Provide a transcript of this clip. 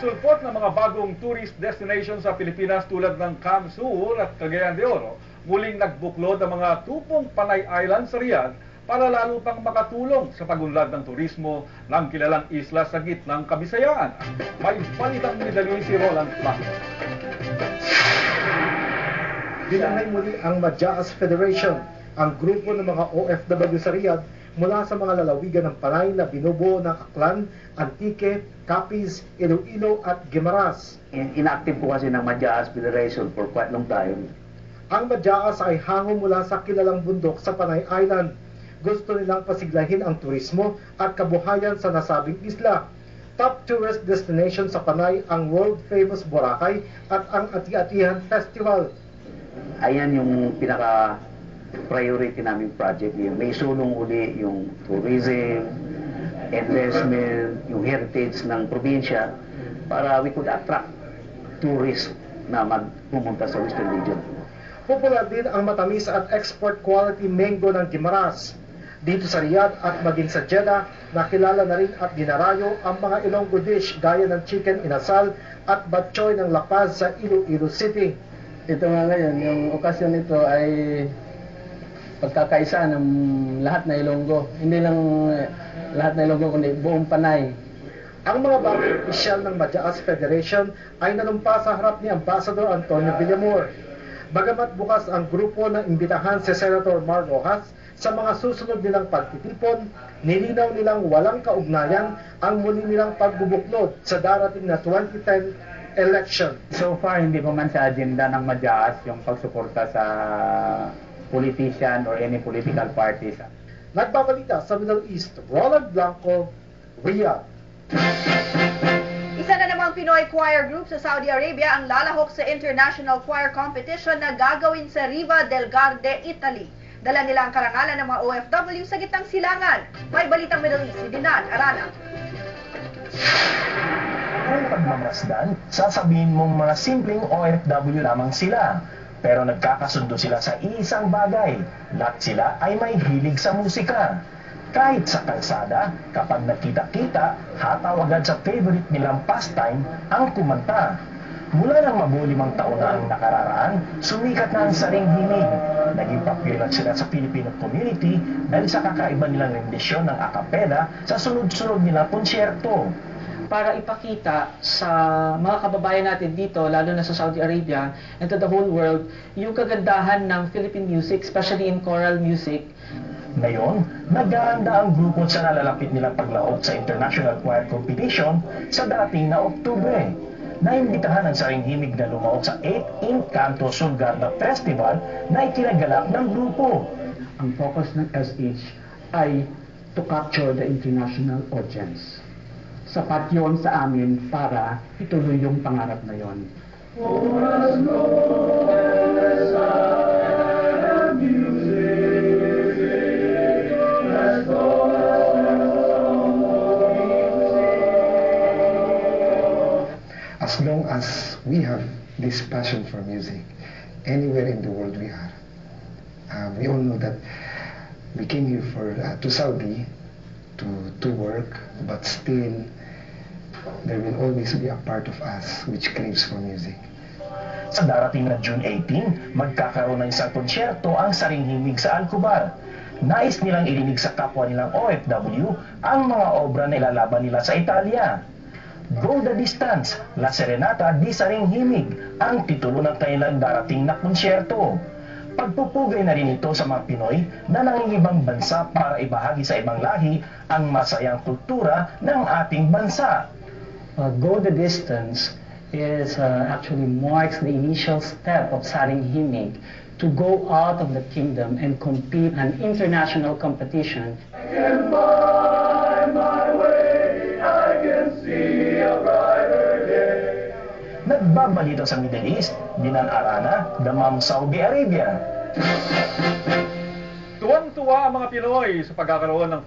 Nagsulpot ng mga bagong tourist destination sa Pilipinas tulad ng Camp Sur at Cagayan de Oro. Muling nagbuklod ang mga tupong Panay Island sa Riyadh para lalo pang makatulong sa pagunlad ng turismo ng kilalang isla sa gitnang Kabisayaan. May balitang medalyo si Roland Plaza. Binangay muli ang Majaas Federation, ang grupo ng mga OFW sa Riyadh mula sa mga lalawigan ng Panay na binubuo ng Aklan, Antique, Capiz, Iloilo at Guimaras. Inactive po kasi ng Majaas Federation for quite long time. Ang Majaas ay hango mula sa kilalang bundok sa Panay Island. Gusto nilang pasiglahin ang turismo at kabuhayan sa nasabing isla. Top tourist destination sa Panay ang world-famous Boracay at ang Ati-Atihan Festival. Ayan yung pinaka-priority naming project. May sulong uli yung tourism, investment, yung heritage ng probinsya para we could attract tourists na magpumunta sa Western region. Popular din ang matamis at export quality mango ng Guimaras. Dito sa Riyadh at maging sa Jeddah, nakilala na rin at dinarayo ang mga Ilonggo dish gaya ng chicken inasal at batchoy ng La Paz sa Iloilo City. Ito nga ngayon, yung okasyon nito ay pagkakaisa ng lahat na Ilonggo. Hindi lang lahat na Ilonggo, kundi buong Panay. Ang mga bagong opisyal ng Majaas Federation ay nanumpa sa harap ni Ambassador Antonio Villamor. Bagamat bukas ang grupo na imbitahan si Senator Mar Rojas sa mga susunod nilang pagtitipon, nilinaw nilang walang kaugnayan ang muli nilang pagbubuklod sa darating na 2010 election. So far, hindi pa man sa agenda ng Majaas yung pagsuporta sa politician or any political parties. Nagbabalita sa Middle East, Roland Blanco, Riyadh. Isa na namang Pinoy choir group sa Saudi Arabia ang lalahok sa International Choir Competition na gagawin sa Riva del Garde, Italy. Dala nila ang karangalan ng mga OFW sa gitnang silangan. May balitang Middle East, si Dinan Arana. Kung pagmamasdan, sasabihin mong mga simpleng OFW lamang sila. Pero nagkakasundo sila sa isang bagay. Lahat sila ay may hilig sa musika. Kahit sa kalsada, kapag nakita-kita, hataw agad sa favorite nilang pastime ang kumanta. Mula ng mabulimang taon na ang nakararaan, sumikat na ang saring himig. Naging popular sila sa Filipino community dahil sa kakaiba nilang rendisyon ng a cappella sa sunod-sunod nilang konsyerto. Para ipakita sa mga kababayan natin dito, lalo na sa Saudi Arabia and to the whole world, yung kagandahan ng Philippine music, especially in choral music. Ngayon, naghahanda ang grupo sa nalalapit nilang paglahok sa International Choir Competition sa darating na Oktubre. Naimbitahan ang saring himig na lumahok sa 8th Encanto Sulgarda Festival na itinagalak ng grupo. Ang focus ng SH ay to capture the international audience. Sapat yun sa amin para ituloy yung pangarap na yun. As long as we have this passion for music, anywhere in the world we are, we all know that we came here to Saudi to work, but still there will always be a part of us which craves for music. Sa darating na June 18, magkakaroon ng isang konsyerto ang saring himig sa Alcobar. Nais nilang irinig sa kapwa nilang OFW ang mga obra na ilalaban nila sa Italia. Go the Distance, La Serenata di Saring Himig, ang titulo ng kanilang darating na konsyerto. Pagpupugay na rin ito sa mga Pinoy na nangingibang bansa para ibahagi sa ibang lahi ang masayang kultura ng ating bansa. Go the Distance is actually marks the initial step of Saring Himig to go out of the kingdom and compete in an international competition. I can find my way, I can see a brighter day. Nagbabalita sa Middle East, Dinan Arana, Damam, Saudi Arabia. Tuwang-tuwa ang mga Pinoy sa pagkakaroon ng